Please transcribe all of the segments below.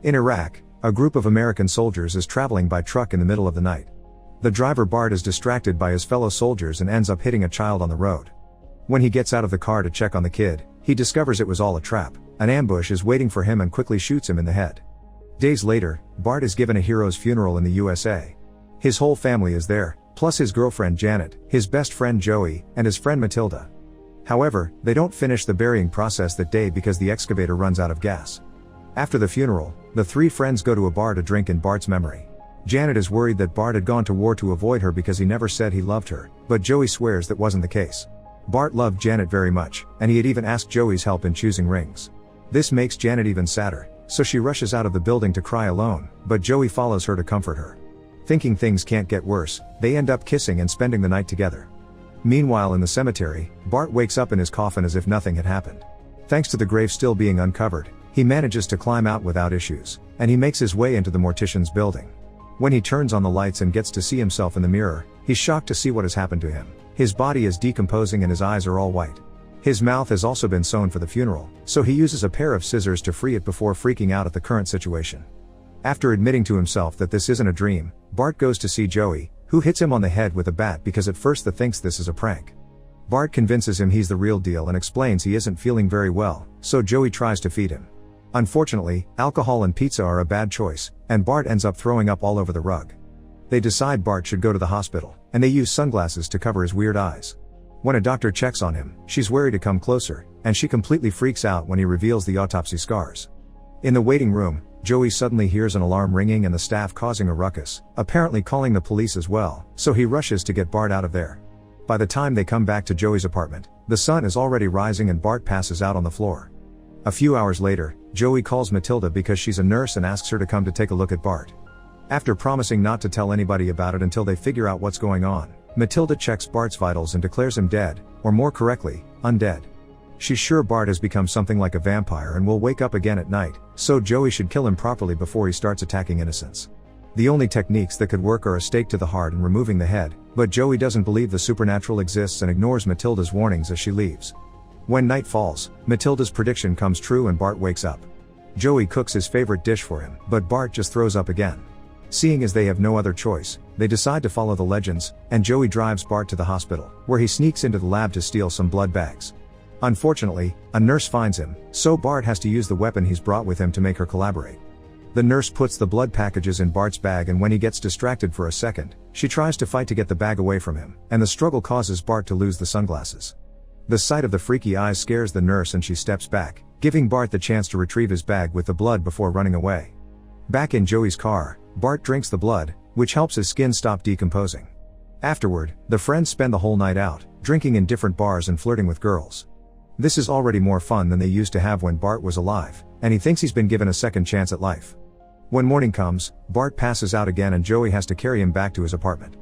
In Iraq, a group of American soldiers is traveling by truck in the middle of the night. The driver Bart is distracted by his fellow soldiers and ends up hitting a child on the road. When he gets out of the car to check on the kid, he discovers it was all a trap. An ambush is waiting for him and quickly shoots him in the head. Days later, Bart is given a hero's funeral in the USA. His whole family is there, plus his girlfriend Janet, his best friend Joey, and his friend Matilda. However, they don't finish the burying process that day because the excavator runs out of gas. After the funeral, the three friends go to a bar to drink in Bart's memory. Janet is worried that Bart had gone to war to avoid her because he never said he loved her, but Joey swears that wasn't the case. Bart loved Janet very much, and he had even asked Joey's help in choosing rings. This makes Janet even sadder, so she rushes out of the building to cry alone, but Joey follows her to comfort her. Thinking things can't get worse, they end up kissing and spending the night together. Meanwhile in the cemetery, Bart wakes up in his coffin as if nothing had happened. Thanks to the grave still being uncovered, he manages to climb out without issues, and he makes his way into the mortician's building. When he turns on the lights and gets to see himself in the mirror, he's shocked to see what has happened to him. His body is decomposing and his eyes are all white. His mouth has also been sewn for the funeral, so he uses a pair of scissors to free it before freaking out at the current situation. After admitting to himself that this isn't a dream, Bart goes to see Joey, who hits him on the head with a bat because at first he thinks this is a prank. Bart convinces him he's the real deal and explains he isn't feeling very well, so Joey tries to feed him. Unfortunately, alcohol and pizza are a bad choice, and Bart ends up throwing up all over the rug. They decide Bart should go to the hospital, and they use sunglasses to cover his weird eyes. When a doctor checks on him, she's wary to come closer, and she completely freaks out when he reveals the autopsy scars. In the waiting room, Joey suddenly hears an alarm ringing and the staff causing a ruckus, apparently calling the police as well, so he rushes to get Bart out of there. By the time they come back to Joey's apartment, the sun is already rising and Bart passes out on the floor. A few hours later, Joey calls Matilda because she's a nurse and asks her to come to take a look at Bart. After promising not to tell anybody about it until they figure out what's going on, Matilda checks Bart's vitals and declares him dead, or more correctly, undead. She's sure Bart has become something like a vampire and will wake up again at night, so Joey should kill him properly before he starts attacking innocents. The only techniques that could work are a stake to the heart and removing the head, but Joey doesn't believe the supernatural exists and ignores Matilda's warnings as she leaves. When night falls, Matilda's prediction comes true and Bart wakes up. Joey cooks his favorite dish for him, but Bart just throws up again. Seeing as they have no other choice, they decide to follow the legends, and Joey drives Bart to the hospital, where he sneaks into the lab to steal some blood bags. Unfortunately, a nurse finds him, so Bart has to use the weapon he's brought with him to make her collaborate. The nurse puts the blood packages in Bart's bag and when he gets distracted for a second, she tries to fight to get the bag away from him, and the struggle causes Bart to lose the sunglasses. The sight of the freaky eyes scares the nurse and she steps back, giving Bart the chance to retrieve his bag with the blood before running away. Back in Joey's car, Bart drinks the blood, which helps his skin stop decomposing. Afterward, the friends spend the whole night out, drinking in different bars and flirting with girls. This is already more fun than they used to have when Bart was alive, and he thinks he's been given a second chance at life. When morning comes, Bart passes out again and Joey has to carry him back to his apartment.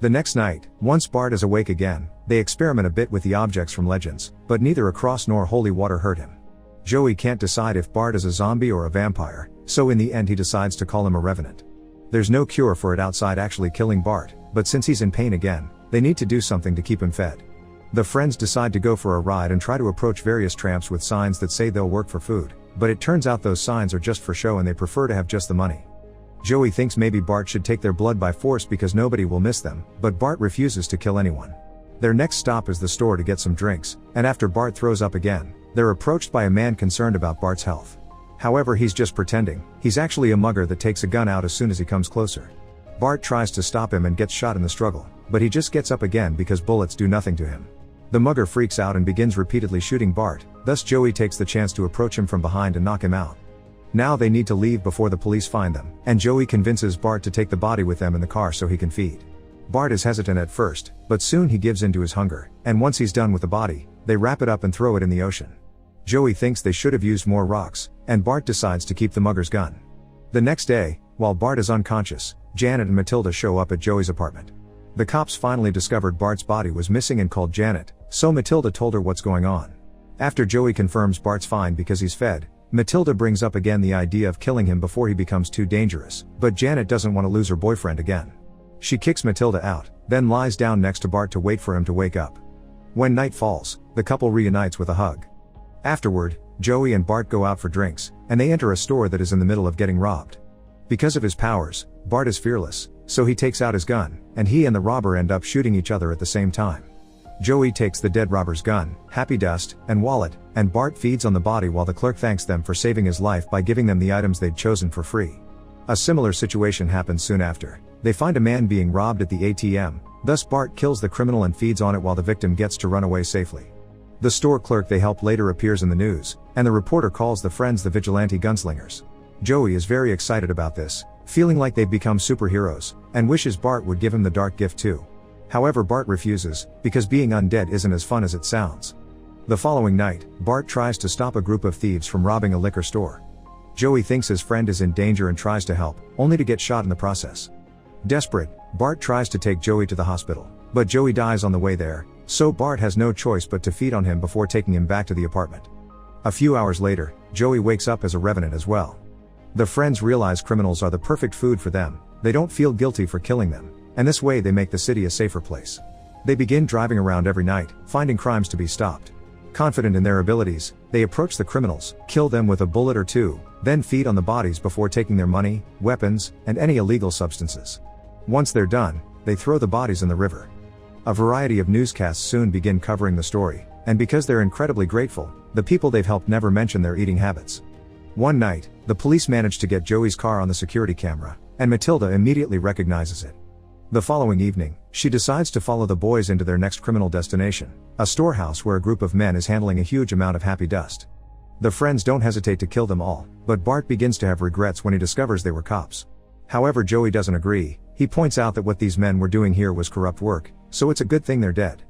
The next night, once Bart is awake again, they experiment a bit with the objects from Legends, but neither a cross nor holy water hurt him. Joey can't decide if Bart is a zombie or a vampire, so in the end he decides to call him a revenant. There's no cure for it outside actually killing Bart, but since he's in pain again, they need to do something to keep him fed. The friends decide to go for a ride and try to approach various tramps with signs that say they'll work for food, but it turns out those signs are just for show and they prefer to have just the money. Joey thinks maybe Bart should take their blood by force because nobody will miss them, but Bart refuses to kill anyone. Their next stop is the store to get some drinks, and after Bart throws up again, they're approached by a man concerned about Bart's health. However, he's just pretending, he's actually a mugger that takes a gun out as soon as he comes closer. Bart tries to stop him and gets shot in the struggle, but he just gets up again because bullets do nothing to him. The mugger freaks out and begins repeatedly shooting Bart, thus Joey takes the chance to approach him from behind and knock him out. Now they need to leave before the police find them, and Joey convinces Bart to take the body with them in the car so he can feed. Bart is hesitant at first, but soon he gives in to his hunger, and once he's done with the body, they wrap it up and throw it in the ocean. Joey thinks they should have used more rocks, and Bart decides to keep the mugger's gun. The next day, while Bart is unconscious, Janet and Matilda show up at Joey's apartment. The cops finally discovered Bart's body was missing and called Janet, so Matilda told her what's going on. After Joey confirms Bart's fine because he's fed, Matilda brings up again the idea of killing him before he becomes too dangerous, but Janet doesn't want to lose her boyfriend again. She kicks Matilda out, then lies down next to Bart to wait for him to wake up. When night falls, the couple reunites with a hug. Afterward, Joey and Bart go out for drinks, and they enter a store that is in the middle of getting robbed. Because of his powers, Bart is fearless, so he takes out his gun, and he and the robber end up shooting each other at the same time. Joey takes the dead robber's gun, happy dust, and wallet, and Bart feeds on the body while the clerk thanks them for saving his life by giving them the items they'd chosen for free. A similar situation happens soon after. They find a man being robbed at the ATM, thus Bart kills the criminal and feeds on it while the victim gets to run away safely. The store clerk they helped later appears in the news, and the reporter calls the friends the vigilante gunslingers. Joey is very excited about this, feeling like they've become superheroes, and wishes Bart would give him the dark gift too. However, Bart refuses, because being undead isn't as fun as it sounds. The following night, Bart tries to stop a group of thieves from robbing a liquor store. Joey thinks his friend is in danger and tries to help, only to get shot in the process. Desperate, Bart tries to take Joey to the hospital, but Joey dies on the way there, so Bart has no choice but to feed on him before taking him back to the apartment. A few hours later, Joey wakes up as a revenant as well. The friends realize criminals are the perfect food for them, they don't feel guilty for killing them, and this way they make the city a safer place. They begin driving around every night, finding crimes to be stopped. Confident in their abilities, they approach the criminals, kill them with a bullet or two, then feed on the bodies before taking their money, weapons, and any illegal substances. Once they're done, they throw the bodies in the river. A variety of newscasts soon begin covering the story, and because they're incredibly grateful, the people they've helped never mention their eating habits. One night, the police manage to get Joey's car on the security camera, and Matilda immediately recognizes it. The following evening, she decides to follow the boys into their next criminal destination, a storehouse where a group of men is handling a huge amount of happy dust. The friends don't hesitate to kill them all, but Bart begins to have regrets when he discovers they were cops. However, Joey doesn't agree. He points out that what these men were doing here was corrupt work, so it's a good thing they're dead.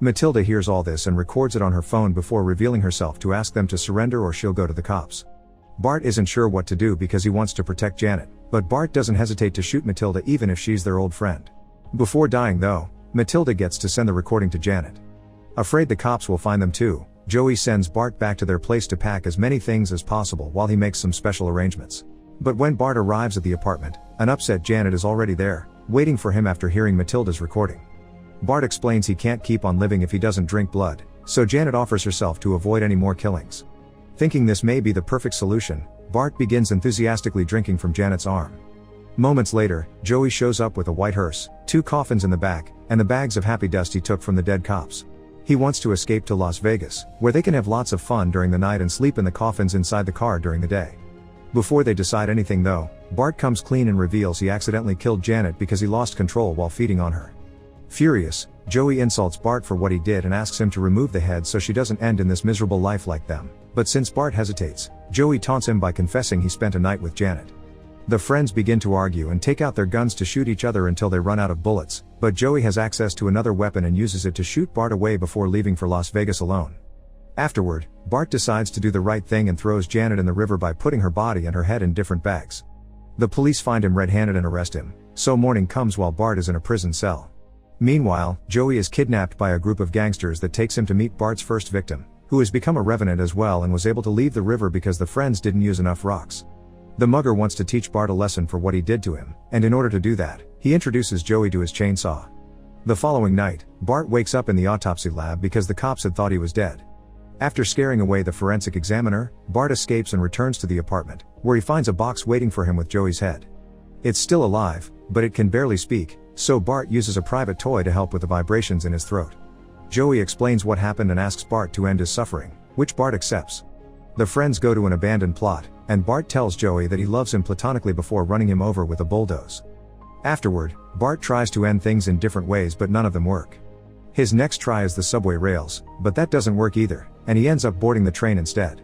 Matilda hears all this and records it on her phone before revealing herself to ask them to surrender or she'll go to the cops. Bart isn't sure what to do because he wants to protect Janet, but Bart doesn't hesitate to shoot Matilda even if she's their old friend. Before dying though, Matilda gets to send the recording to Janet. Afraid the cops will find them too, Joey sends Bart back to their place to pack as many things as possible while he makes some special arrangements. But when Bart arrives at the apartment, an upset Janet is already there, waiting for him after hearing Matilda's recording. Bart explains he can't keep on living if he doesn't drink blood, so Janet offers herself to avoid any more killings. Thinking this may be the perfect solution, Bart begins enthusiastically drinking from Janet's arm. Moments later, Joey shows up with a white hearse, 2 coffins in the back, and the bags of happy dust he took from the dead cops. He wants to escape to Las Vegas, where they can have lots of fun during the night and sleep in the coffins inside the car during the day. Before they decide anything though, Bart comes clean and reveals he accidentally killed Janet because he lost control while feeding on her. Furious, Joey insults Bart for what he did and asks him to remove the head so she doesn't end in this miserable life like them, but since Bart hesitates, Joey taunts him by confessing he spent a night with Janet. The friends begin to argue and take out their guns to shoot each other until they run out of bullets, but Joey has access to another weapon and uses it to shoot Bart away before leaving for Las Vegas alone. Afterward, Bart decides to do the right thing and throws Janet in the river by putting her body and her head in different bags. The police find him red-handed and arrest him, so morning comes while Bart is in a prison cell. Meanwhile, Joey is kidnapped by a group of gangsters that takes him to meet Bart's first victim, who has become a revenant as well and was able to leave the river because the friends didn't use enough rocks. The mugger wants to teach Bart a lesson for what he did to him, and in order to do that, he introduces Joey to his chainsaw. The following night, Bart wakes up in the autopsy lab because the cops had thought he was dead. After scaring away the forensic examiner, Bart escapes and returns to the apartment, where he finds a box waiting for him with Joey's head. It's still alive, but it can barely speak, so Bart uses a private toy to help with the vibrations in his throat. Joey explains what happened and asks Bart to end his suffering, which Bart accepts. The friends go to an abandoned plot, and Bart tells Joey that he loves him platonically before running him over with a bulldoze. Afterward, Bart tries to end things in different ways but none of them work. His next try is the subway rails, but that doesn't work either, and he ends up boarding the train instead.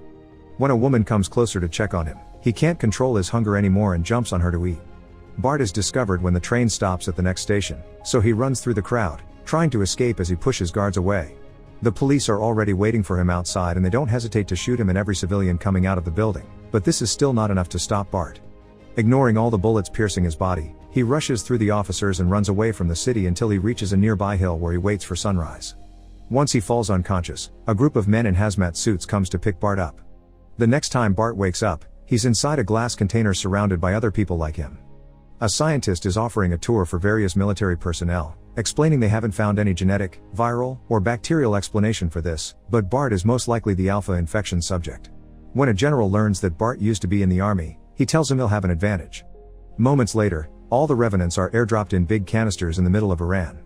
When a woman comes closer to check on him, he can't control his hunger anymore and jumps on her to eat. Bart is discovered when the train stops at the next station, so he runs through the crowd, trying to escape as he pushes guards away. The police are already waiting for him outside and they don't hesitate to shoot him and every civilian coming out of the building, but this is still not enough to stop Bart. Ignoring all the bullets piercing his body, he rushes through the officers and runs away from the city until he reaches a nearby hill where he waits for sunrise. Once he falls unconscious, a group of men in hazmat suits comes to pick Bart up. The next time Bart wakes up, he's inside a glass container surrounded by other people like him. A scientist is offering a tour for various military personnel, explaining they haven't found any genetic, viral, or bacterial explanation for this, but Bart is most likely the alpha infection subject. When a general learns that Bart used to be in the army, he tells him he'll have an advantage. Moments later, all the revenants are airdropped in big canisters in the middle of Iran.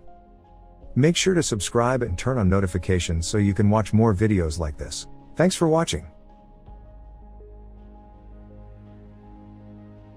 Make sure to subscribe and turn on notifications so you can watch more videos like this. Thanks for watching.